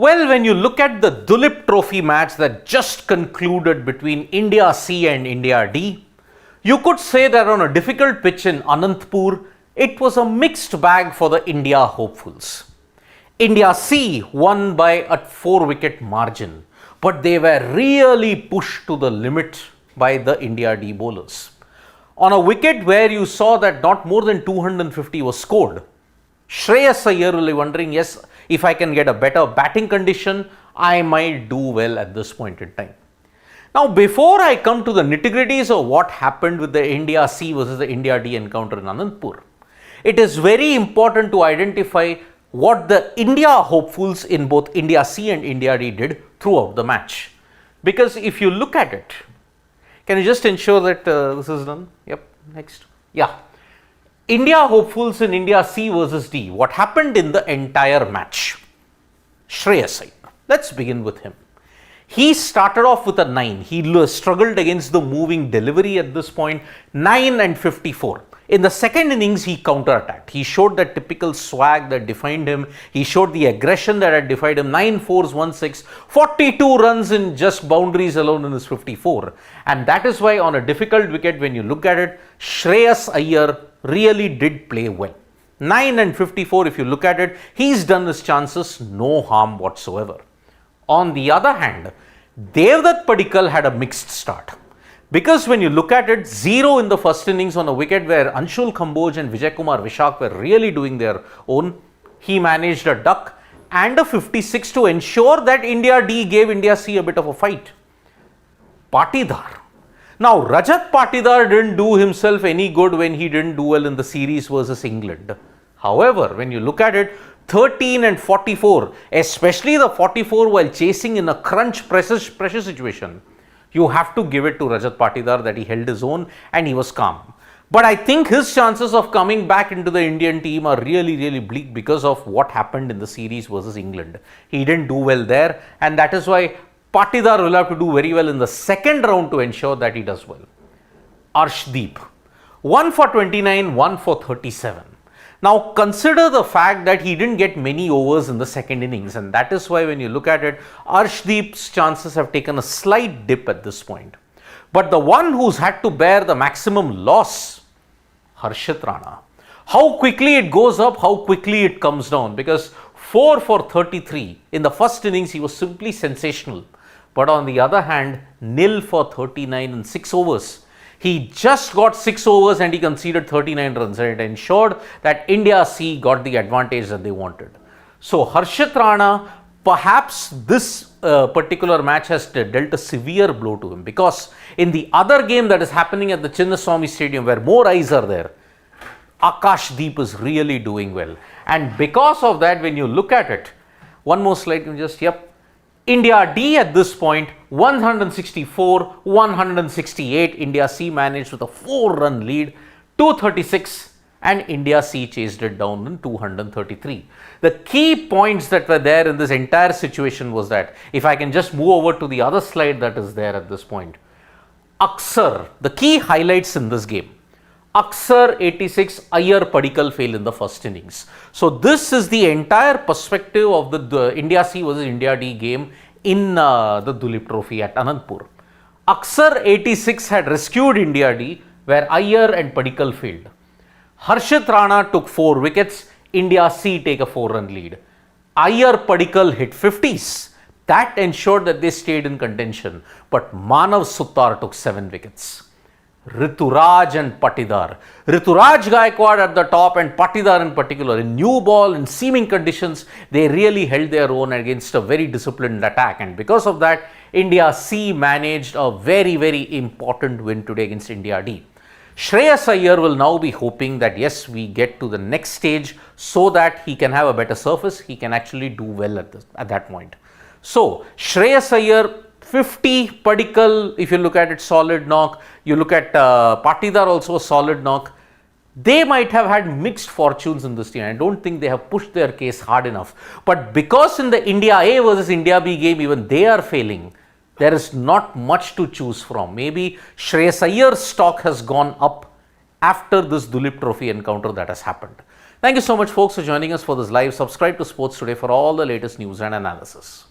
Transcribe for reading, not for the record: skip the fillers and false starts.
Well, when you look at the DULEEP Trophy match that just concluded between India C and India D, you could say that on a difficult pitch in Anantapur, it was a mixed bag for the India hopefuls. India C won by a 4-wicket margin, but they were really pushed to the limit by the India D bowlers. On a wicket where you saw that not more than 250 was scored, Shreyas Iyer will be wondering, yes, if I can get a better batting condition, I might do well at this point in time. Now, before I come to the nitty-gritties of what happened with the India C versus the India D encounter in Anantapur, it is very important to identify what the India hopefuls in both India C and India D did throughout the match. Because if you look at it, can you just ensure that this is done? Yep, next. Yeah. India hopefuls in India C versus D. What happened in the entire match? Shreyas Iyer. Let's begin with him. He started off with a 9. He struggled against the moving delivery at this point, 9 and 54. In the second innings, he counter-attacked. He showed that typical swag that defined him. He showed the aggression that had defined him. 9 fours, 1 6, 42 runs in just boundaries alone in his 54. And that is why on a difficult wicket, when you look at it, Shreyas Iyer really did play well. 9 and 54, if you look at it, he's done his chances, no harm whatsoever. On the other hand, Devdutt Padikkal had a mixed start. Because when you look at it, 0 in the first innings on a wicket where Anshul Kamboj and Vijay Kumar Vishak were really doing their own, he managed a duck and a 56 to ensure that India D gave India C a bit of a fight. Patidar. Now, Rajat Patidar didn't do himself any good when he didn't do well in the series versus England. However, when you look at it, 13 and 44, especially the 44 while chasing in a crunch pressure situation, you have to give it to Rajat Patidar that he held his own and he was calm. But I think his chances of coming back into the Indian team are really bleak because of what happened in the series versus England. He didn't do well there, and that is why Patidar will have to do very well in the second round to ensure that he does well. Arshdeep, 1 for 29, 1 for 37. Now, consider the fact that he didn't get many overs in the second innings, and that is why when you look at it, Arshdeep's chances have taken a slight dip at this point. But the one who's had to bear the maximum loss, Harshit Rana. How quickly it goes up, how quickly it comes down, because 4 for 33 in the first innings, he was simply sensational. But on the other hand, 0 for 39 in 6 overs. He just got 6 overs and he conceded 39 runs, and it ensured that India C got the advantage that they wanted. So Harshit Rana, perhaps this particular match has dealt a severe blow to him, because in the other game that is happening at the Chinnaswamy Stadium where more eyes are there, Akashdeep is really doing well. And because of that, when you look at it, one more slide, India D at this point, 164, 168, India C managed with a 4-run lead, 236, and India C chased it down in 233. The key points that were there in this entire situation was that, if I can just move over to the other slide that is there at this point, Aksar, the key highlights in this game. Aksar 86, Iyer Padikkal fail in the first innings. So this is the entire perspective of the India C versus India D game in the DULEEP Trophy at Anantapur. Aksar 86 had rescued India D where Iyer and Padikkal failed. Harshit Rana took 4 wickets, India C take a 4-run lead. Iyer Padikkal hit 50s. That ensured that they stayed in contention, but Manav Suttar took 7 wickets. Rituraj and Patidar. Rituraj Gaikwad at the top and Patidar in particular, in new ball, in seaming conditions, they really held their own against a very disciplined attack, and because of that, India C managed a very important win today against India D. Shreyas Iyer will now be hoping that yes, we get to the next stage so that he can have a better surface, he can actually do well at that point. So, Shreyas Iyer, 50, Padikkal, if you look at it, solid knock. You look at Patidar, also a solid knock. They might have had mixed fortunes in this team. I don't think they have pushed their case hard enough. But because in the India A versus India B game, even they are failing, there is not much to choose from. Maybe Shreyas Iyer's stock has gone up after this DULEEP Trophy encounter that has happened. Thank you so much, folks, for joining us for this live. Subscribe to Sports Today for all the latest news and analysis.